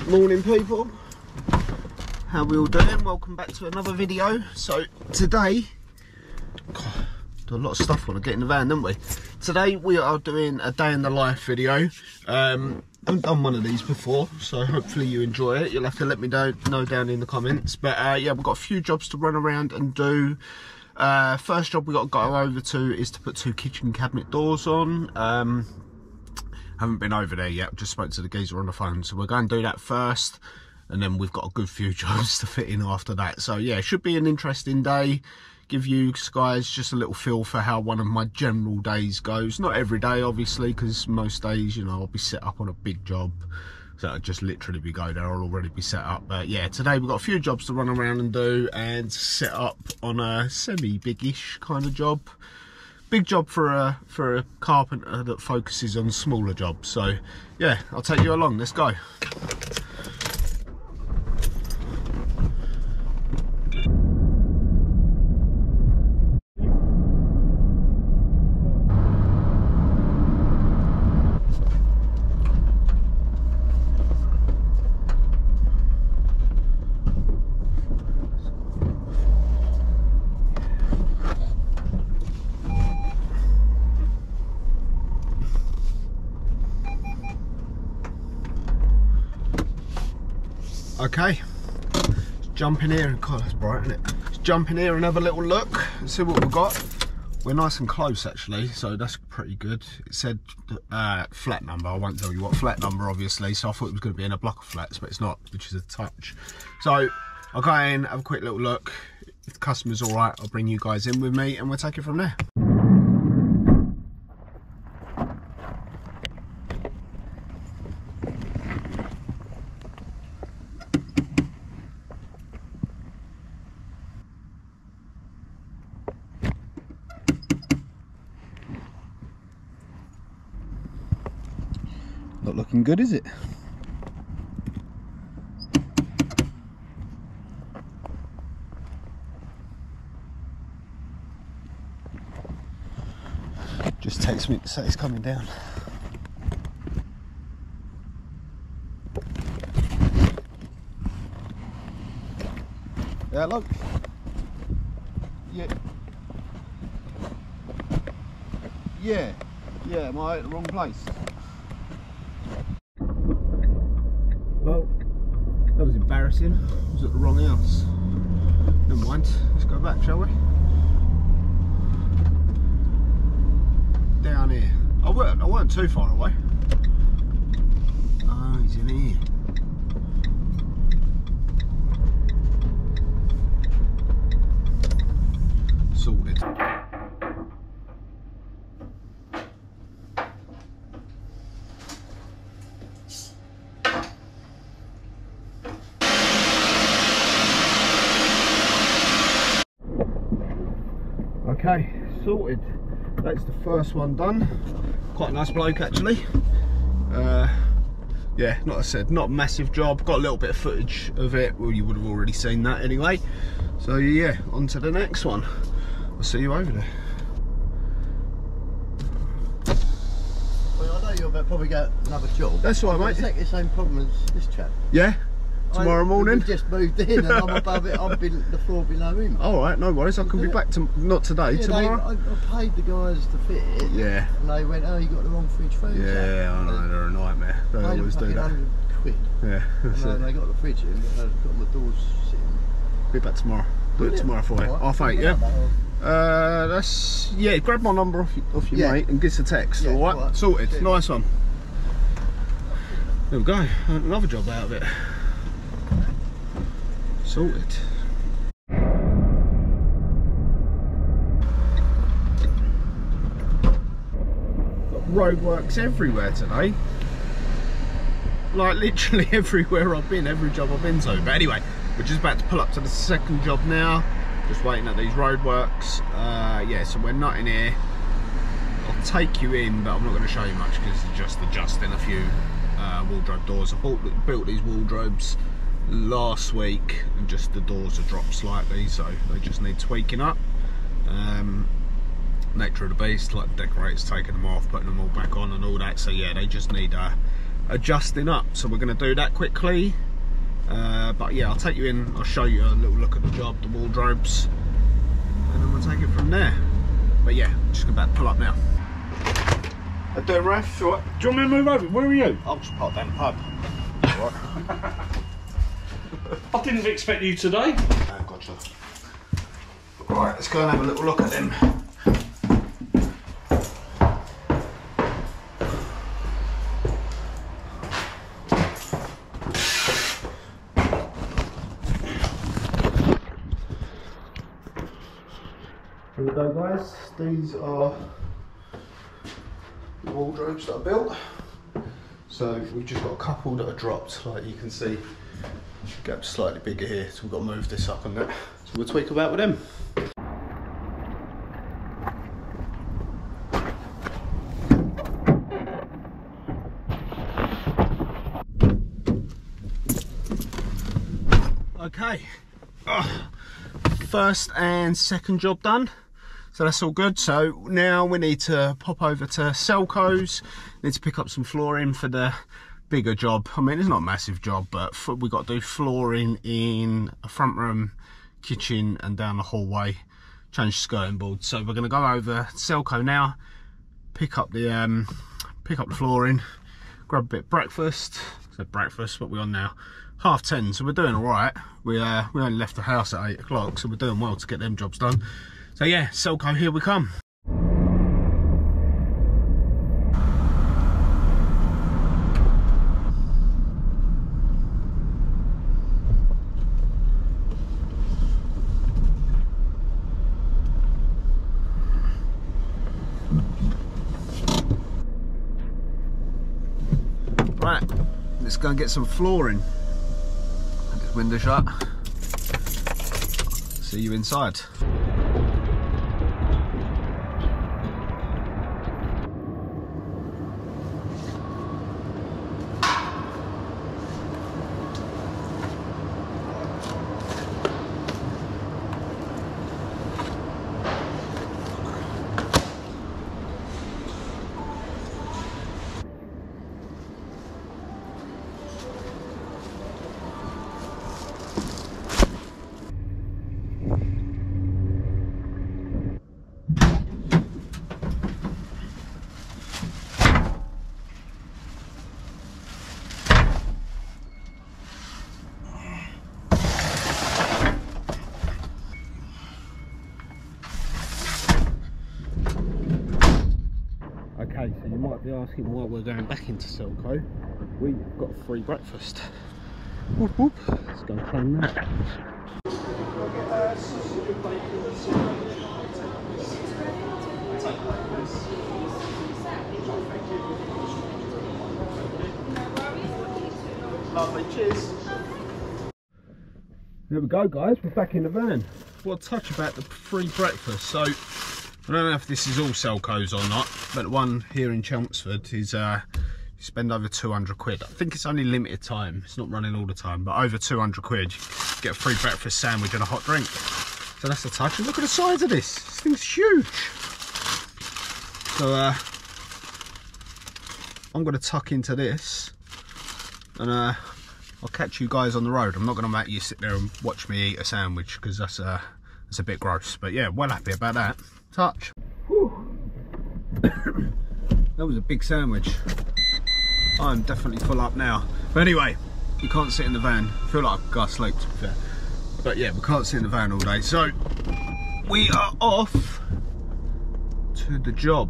Morning people, how we all doing? Welcome back to another video. So today, God, do a lot of stuff when I get in the van, don't we? Today we are doing a day in the life video. I haven't done one of these before, so hopefully you enjoy it. You'll have to let me know down in the comments. But yeah, we've got a few jobs to run around and do. First job we got to go over to is to put 2 kitchen cabinet doors on. Haven't been over there yet, just spoke to the geezer on the phone, so we're going to do that first, and then we've got a good few jobs to fit in after that. So yeah, it should be an interesting day. Give you guys just a little feel for how one of my general days goes. Not every day obviously, because most days, you know, I'll be set up on a big job, so I'll just literally be go there, I'll already be set up. But yeah, today we've got a few jobs to run around and do, and set up on a semi-big-ish kind of job. Big job for a carpenter that focuses on smaller jobs. So yeah, I'll take you along. Let's go. Okay, let's jump in here and, God, that's bright, isn't it? Let's jump in here and have a little look and see what we've got. We're nice and close actually, so that's pretty good. It said flat number. I won't tell you what flat number obviously, so I thought it was going to be in a block of flats, but it's not, which is a touch. So I'll go in, have a quick little look. If the customer's all right, I'll bring you guys in with me and we'll take it from there. Not looking good, is it? Just text me to say it's coming down. Hello? Yeah, am I at the wrong place? Well, that was embarrassing. I was at the wrong house. Never mind, let's go back, shall we? Down here. I weren't too far away. Oh, he's in here. Sorted. Okay, sorted. That's the first one done. Quite a nice bloke actually. Yeah, like I said, not a massive job. Got a little bit of footage of it. Well, you would have already seen that anyway. So yeah, on to the next one. I'll see you over there. Well, I know you'll probably get another job. That's all right, mate. Exactly the same problem as this chap. Yeah? Tomorrow morning? We just moved in and I'm above it, I'm the floor below him. Alright, no worries, I can be back to, not today, yeah, tomorrow. I paid the guys to fit it. Yeah. And they went, oh, you got the wrong fridge freezer. Yeah, I know, they're a nightmare. They always do that. £100. Yeah, that's and they got the fridge in, got my doors sitting. Be back tomorrow. Do it tomorrow for you. Right. $8:30, yeah? That's, yeah, grab my number off your mate and give us a text, yeah, alright? Sorted, yeah. Nice one. There we go, another job out of it. Sorted. Got roadworks everywhere today. Like literally everywhere I've been, every job I've been to. But anyway, we're just about to pull up to the second job now. Just waiting at these roadworks. Yeah, so we're not in here. I'll take you in, but I'm not going to show you much because it's just adjusting a few wardrobe doors. I built these wardrobes last week and just the doors have dropped slightly, so they just need tweaking up. Nature of the beast, like the decorators taking them off, putting them all back on and all that, so yeah, they just need a adjusting up, so we're going to do that quickly. But yeah, I'll take you in, I'll show you a little look at the job, the wardrobes, and then we'll take it from there. But yeah, I'm just about to pull up now. How you doing, Raf? Right. Do you want me to move over? Where are you? I'll just park down the pub. Right. I didn't expect you today. Oh, gotcha. Right, let's go and have a little look at them. Here we go, guys. These are the wardrobes that I built. So we've just got a couple that are dropped, like you can see. Gap's slightly bigger here, so we've got to move this up and that. So we'll tweak about with them. Okay, first and second job done, so that's all good. So now we need to pop over to Selco's, need to pick up some flooring for the bigger job. I mean, it's not a massive job, but we've got to do flooring in a front room, kitchen and down the hallway, change skirting boards. So we're going to go over to Selco now, pick up the flooring, grab a bit of breakfast. I said breakfast, what we're on now, 10:30, so we're doing all right. We only left the house at 8 o'clock, so we're doing well to get them jobs done. So yeah, Selco, here we come. Right, let's go and get some flooring. This window shut. See you inside. Okay, so you might be asking why we're going back into Selco. We've got a free breakfast. Whoop whoop. Let's go and claim that. Lovely, cheers. There we go, guys, we're back in the van. What a touch about the free breakfast. So I don't know if this is all Selco's or not, but the one here in Chelmsford is you spend over 200 quid. I think it's only limited time, it's not running all the time, but over 200 quid you get a free breakfast sandwich and a hot drink. So that's the touch. And look at the size of this thing's huge. So I'm going to tuck into this and I'll catch you guys on the road. I'm not going to make you sit there and watch me eat a sandwich because that's a bit gross, but yeah, well happy about that. Touch. That was a big sandwich. I'm definitely full up now. But anyway, we can't sit in the van. I feel like I got sleep, to be fair. But yeah, we can't sit in the van all day. So we are off to the job.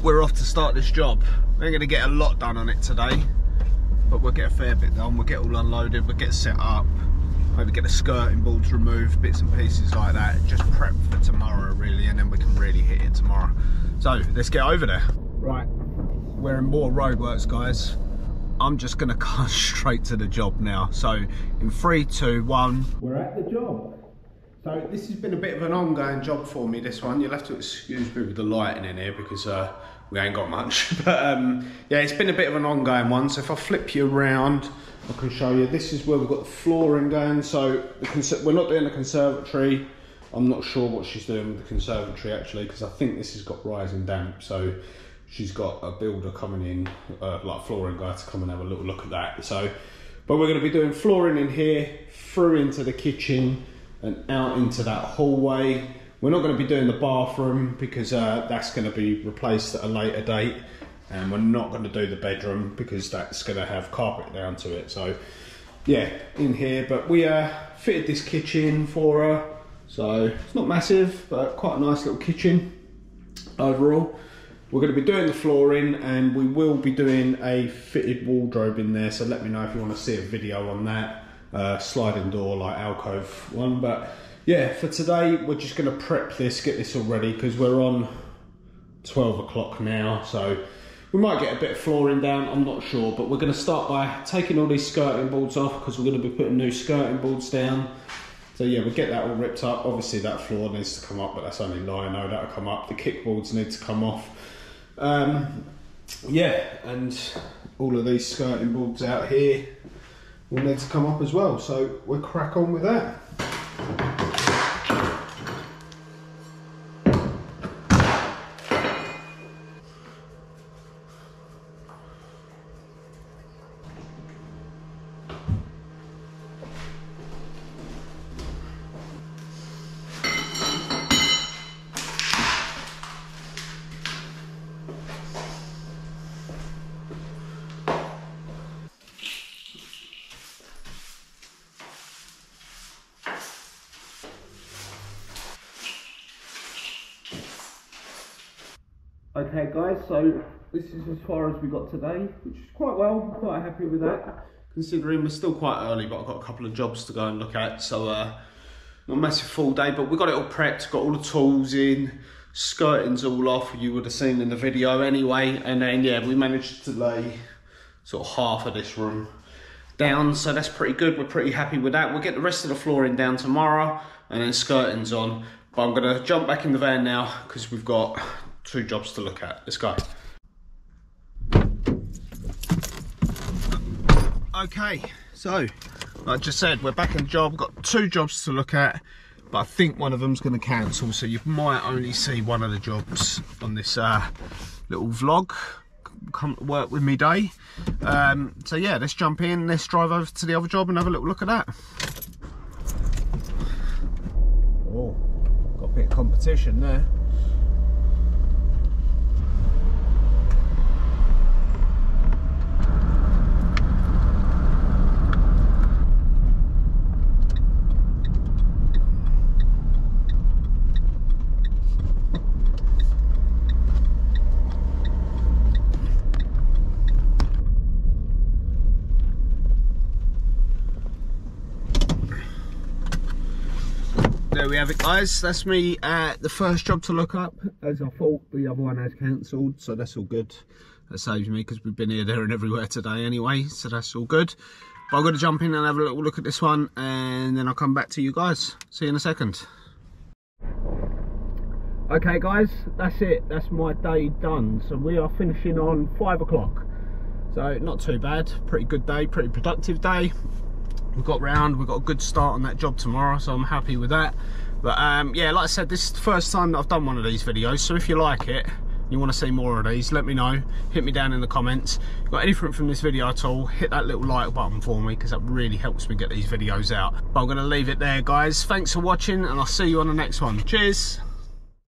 We're off to start this job. We're going to get a lot done on it today, but we'll get a fair bit done. We'll get all unloaded, we'll get set up. Maybe get the skirting boards removed, bits and pieces like that. Just prep for tomorrow really, and then we can really hit it tomorrow. So let's get over there. Right, we're in more roadworks, guys. I'm just gonna go straight to the job now. So in 3, 2, 1, we're at the job. So this has been a bit of an ongoing job for me, this one. You'll have to excuse me with the lighting in here because we ain't got much. But yeah, it's been a bit of an ongoing one. So if I flip you around, I can show you. This is where we've got the flooring going. So we're not doing the conservatory. I'm not sure what she's doing with the conservatory actually, because I think this has got rise and damp. So she's got a builder coming in, like a flooring guy, to come and have a little look at that. So, but we're going to be doing flooring in here, through into the kitchen and out into that hallway. We're not going to be doing the bathroom because that's going to be replaced at a later date, and we're not going to do the bedroom because that's going to have carpet down to it. So yeah, in here. But we fitted this kitchen for her, so it's not massive but quite a nice little kitchen overall. We're going to be doing the flooring, and we will be doing a fitted wardrobe in there, so let me know if you want to see a video on that. Sliding door, like alcove one. But yeah, for today we're just going to prep this, get this all ready, because we're on 12 o'clock now, so we might get a bit of flooring down, I'm not sure. But we're going to start by taking all these skirting boards off, because we're going to be putting new skirting boards down. So yeah, we'll get that all ripped up. Obviously that floor needs to come up, but that's only lino, that'll come up. The kickboards need to come off. Yeah, and all of these skirting boards out here will need to come up as well, so we'll crack on with that. Okay guys, so this is as far as we got today, which is quite well. I'm quite happy with that, considering we're still quite early, but I've got a couple of jobs to go and look at. So not a massive full day, but we got it all prepped, got all the tools in, skirting's all off, you would have seen in the video anyway. And then yeah, we managed to lay sort of half of this room down, so that's pretty good. We're pretty happy with that. We'll get the rest of the flooring down tomorrow, and then skirting's on. But I'm gonna jump back in the van now, because we've got 2 jobs to look at. Let's go. Okay, so like I just said, we're back in the job. We've got 2 jobs to look at, but I think one of them's going to cancel, so you might only see one of the jobs on this little vlog. Come to work with me day. So yeah, let's jump in, let's drive over to the other job and have a little look at that. Oh, got a bit of competition there. There we have it guys, that's me at the first job to look up. As I thought, the other one has cancelled, so that's all good. That saves me, because we've been here, there and everywhere today anyway, so that's all good. But I'm going to jump in and have a little look at this one, and then I'll come back to you guys. See you in a second. Okay guys, that's it, that's my day done. So we are finishing on 5 o'clock. So not too bad, pretty good day, pretty productive day. We got round, we got a good start on that job tomorrow, so I'm happy with that. But yeah, like I said, this is the first time that I've done one of these videos, so if you like it, you want to see more of these, let me know, hit me down in the comments. If you've got anything from this video at all, hit that little like button for me, because that really helps me get these videos out. But I'm going to leave it there guys, thanks for watching, and I'll see you on the next one. Cheers.